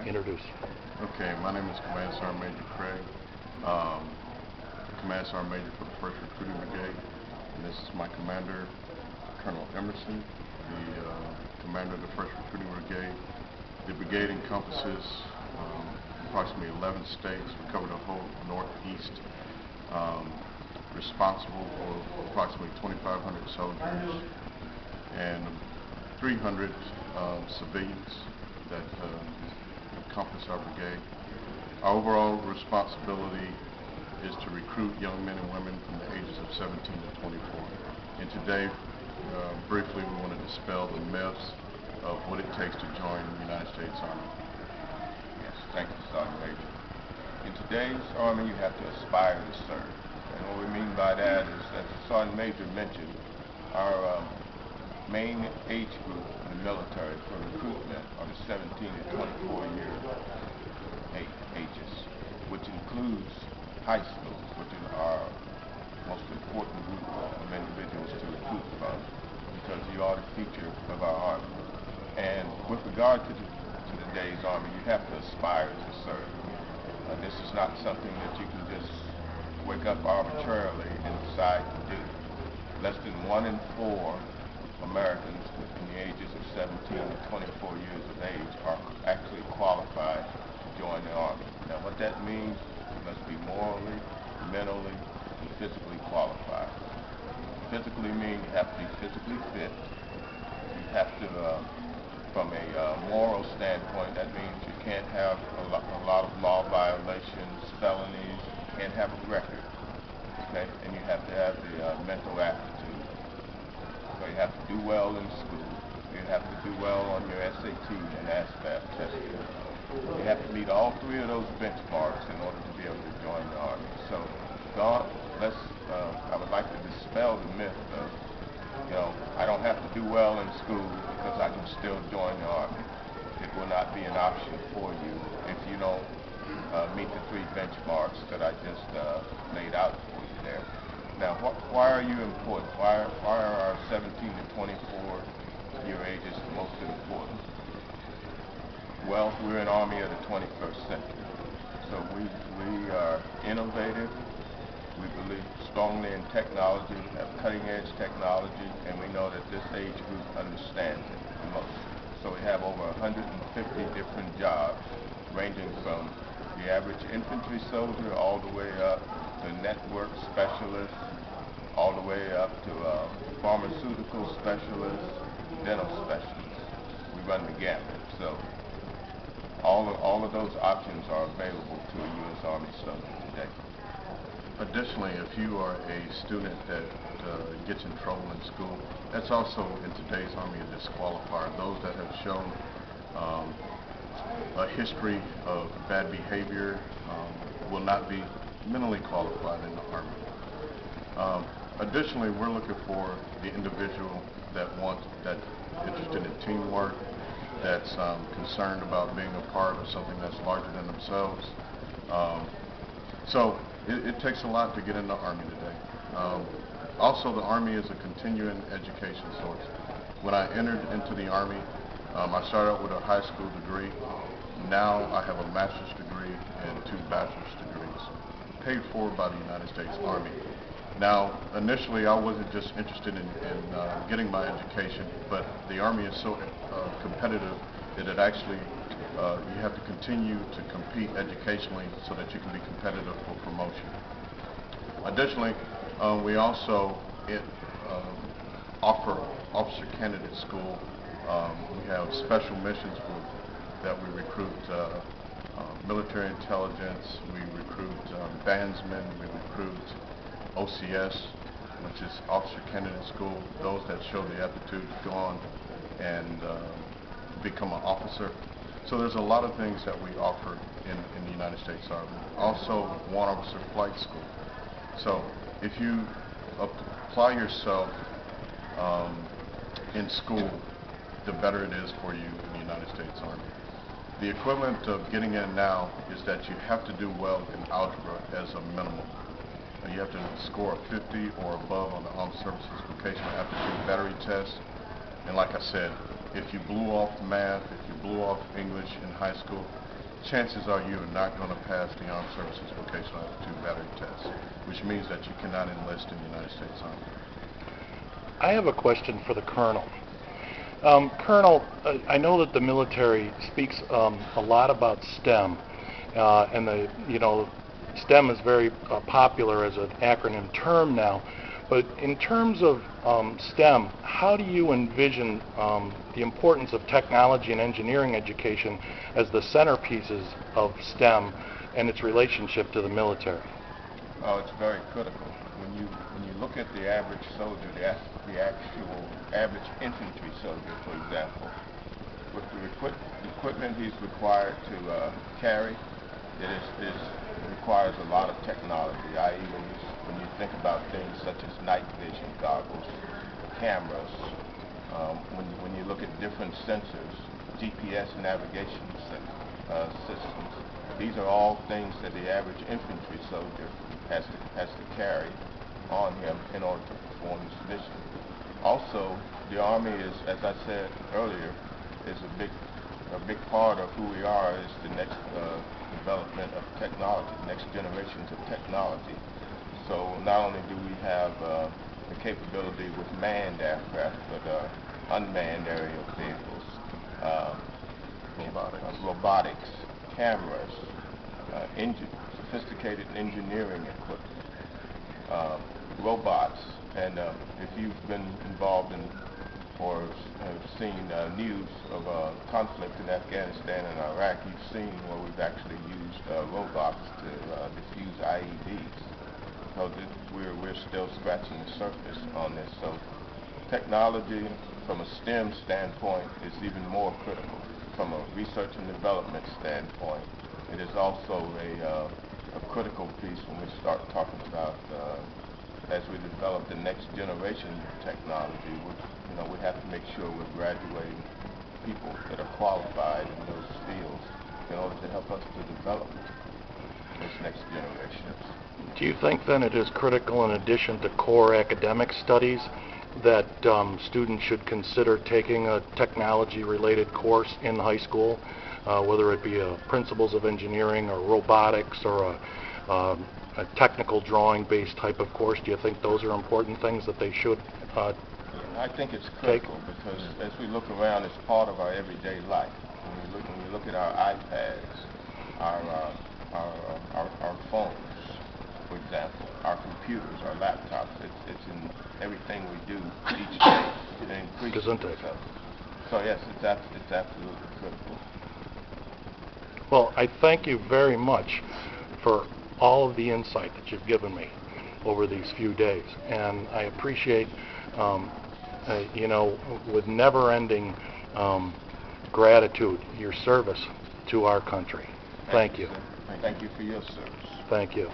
introduce. Okay, my name is Command Sergeant Major Craig, um, Command Sergeant Major for the 1st Recruiting Brigade. And this is my commander, Colonel Emerson, the commander of the 1st Recruiting Brigade. The brigade encompasses approximately 11 states. We cover the whole Northeast, responsible for approximately 2,500 soldiers and 300 civilians that encompass our brigade. Our overall responsibility is to recruit young men and women from the ages of 17 to 24. And today, briefly, we want to dispel the myths of what it takes to join the United States Army. Yes, thank you, Sergeant Major. In today's Army, you have to aspire to serve. And what we mean by that is, as the Sergeant Major mentioned, our main age group in the military for recruitment are the 17 to 24 year ages, which includes high schools, which is our most important group of individuals to recruit from, because you are the future of our Army. And with regard to today's Army, you have to aspire to serve. This is not something that you can just wake up arbitrarily and decide to do. Less than 1 in 4 Americans in the ages of 17 to 24 years of age are actually qualified to join the Army. Now, what that means, you must be morally, mentally, and physically qualified. Physically means you have to be physically fit. You have to, from a moral standpoint, that means you can't have a lot of law violations, felonies, you can't have a record, okay? And you have to have the mental aptitude. So you have to do well in school. You have to do well on your SAT and ASVAB testing. You have to meet all 3 of those benchmarks in order to be able to join the Army. So, I would like to dispel the myth of, I don't have to do well in school because I can still join the Army. It will not be an option for you if you don't meet the 3 benchmarks that I just laid out for you there. Now, why are you important? Why are our 17 to 24 year ages the most important? Well, we're an Army of the 21st century. So we are innovative. We believe strongly in technology. We have cutting-edge technology, and we know that this age group understands it the most. So we have over 150 different jobs, ranging from the average infantry soldier all the way up to network specialists, all the way up to pharmaceutical specialists, dental specialists. We run the gamut. So all of those options are available to a U.S. Army soldier today. Additionally, if you are a student that gets in trouble in school, that's also in today's Army a disqualifier. Those that have shown a history of bad behavior will not be mentally qualified in the Army. Additionally, we're looking for the individual that's interested in teamwork, that's concerned about being a part of something that's larger than themselves. So it takes a lot to get in the Army today. Also, the Army is a continuing education source. When I entered into the Army, I started out with a high school degree. Now I have a master's degree and 2 bachelor's degrees, paid for by the United States Army. Now, initially, I wasn't just interested in getting my education, but the Army is so competitive that it actually, you have to continue to compete educationally so that you can be competitive for promotion. Additionally, we also offer officer candidate school. We have special missions group that we recruit military intelligence, we recruit bandsmen, we recruit OCS, which is Officer Candidate School, those that show the aptitude to go on and become an officer. So there's a lot of things that we offer in the United States Army. Also, One Officer Flight School. So if you apply yourself in school, the better it is for you in the United States Army. The equivalent of getting in now is that you have to do well in algebra as a minimum. You have to score a 50 or above on the Armed Services Vocational Aptitude Battery Test. And like I said, if you blew off math, if you blew off English in high school, chances are you are not going to pass the Armed Services Vocational Aptitude Battery Test, which means that you cannot enlist in the United States Army. I have a question for the Colonel. Colonel, I know that the military speaks a lot about STEM, and STEM is very popular as an acronym term now. But in terms of STEM, how do you envision the importance of technology and engineering education as the centerpieces of STEM and its relationship to the military? Oh, it's very critical. When you look at the average soldier, the actual average infantry soldier, for example, with the equipment he's required to carry, it requires a lot of technology, i.e. when you think about things such as night vision goggles, cameras, when you look at different sensors, GPS navigation systems, these are all things that the average infantry soldier has to carry on him in order to perform this mission. Also, the Army is, as I said earlier, is a big part of who we are, is the next development of technology, next generations of technology. So not only do we have the capability with manned aircraft, but unmanned aerial vehicles, robotics, cameras, sophisticated engineering equipment, robots, and if you've been involved in or have seen news of conflict in Afghanistan and Iraq, you've seen where we've actually used robots to defuse IEDs. So we're still scratching the surface on this. So technology from a STEM standpoint is even more critical. From a research and development standpoint, it is also a critical piece when we start talking about as we develop the next generation of technology. We have to make sure we're graduating people that are qualified in those fields in order to help us to develop this next generation. Do you think then it is critical, in addition to core academic studies, that students should consider taking a technology-related course in high school, whether it be principles of engineering or robotics or a technical drawing-based type of course? Do you think those are important things that they should I think it's critical because as we look around, it's part of our everyday life. When you look at our iPads, our phones, for example, our computers, our laptops, it's in everything we do each day. It increases itself. So yes, it's absolutely critical. Well, I thank you very much for all of the insight that you've given me over these few days, and I appreciate with never-ending gratitude, your service to our country. Thank you. Thank you for your service. Thank you.